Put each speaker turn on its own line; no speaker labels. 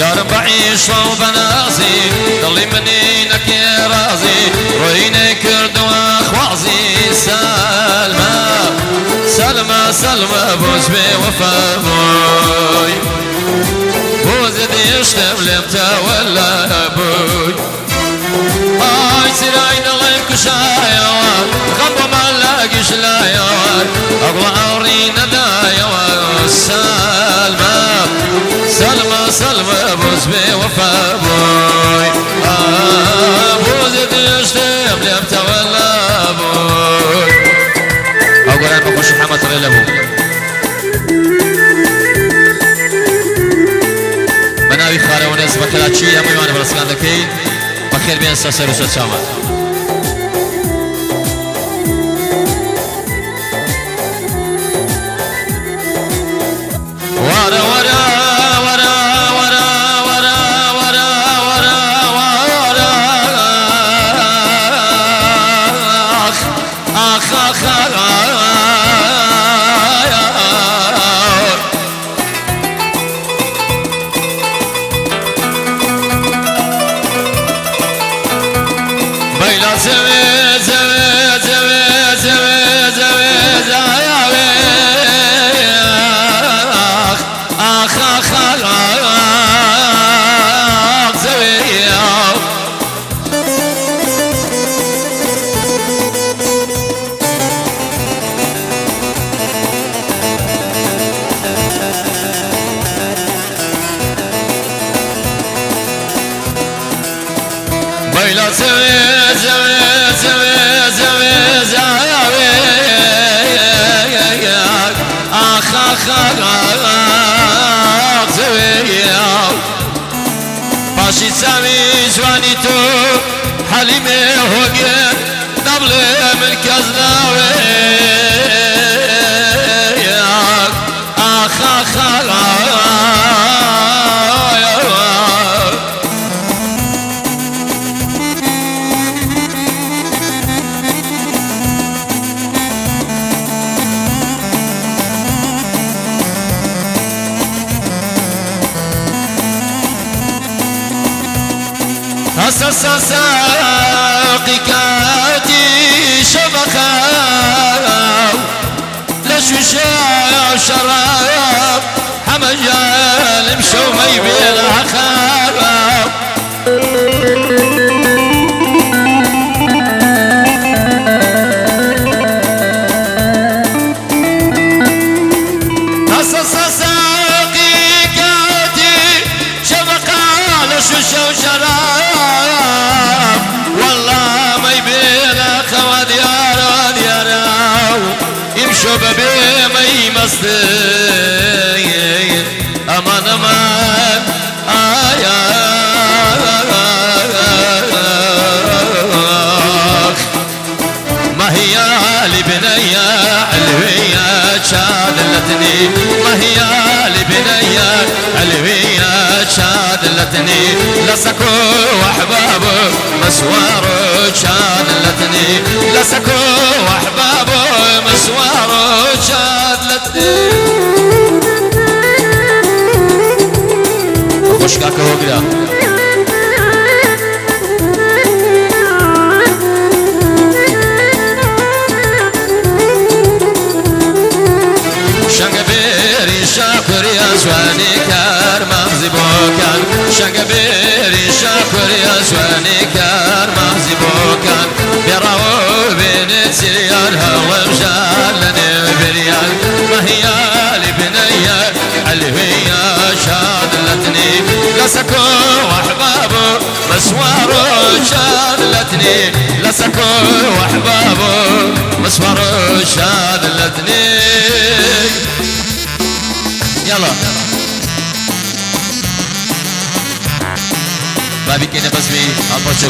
يا رب عيش وبنازي ضلي منينك يا رازي رويني كرد واخوازي سلمى سلمى سلمى بوز بي وفا بوي بوز دي يشتم لمتا ولا بوي اي سراين الله كشايا غضب ما لاقيش لا يا اغلى عورينا دا يا سلمى سلمى سلمى بوز بي وفا بوي بوز دي يشتم لمتا ولا بوي اقول انا بخش محمد غير ابو مناوي خارة وناس بكراتشي يا ميوان برسكان دكين بخير بين ساسر وساتشامات ورا ورا ورا ورا ورا ورا ورا ورا اخ اخ اخ باشي سامي جواني تو حليمي هوجي دبل من كزناوي اخ اخ ساقي كاتي شبكة لشوشة شراب حمجال مشو ما يبيل عخاب ساقي كاتي شبكة لشوشة شراب شبابي ما يمستين امان امان ما هي لبنية علوية شادلتني ما هي لبنية علوية شادلتني لسكو واحبابه مسواره شادلتني لسكو واحبابه مسواره شادلتني خوش كاكا وقرا شنقبيري شاكر يا زواني كار مغزي بوكان شنقبيري شاكر يا زواني كار مغزي بوكان بيراو بين سريان هوا مجالني بريان ما هي لبنية علوية شادلتني لسكو واحبابه مسواره شادلتني لسكو واحبابه مسواره شادلتني يلا بابي كنا بس بي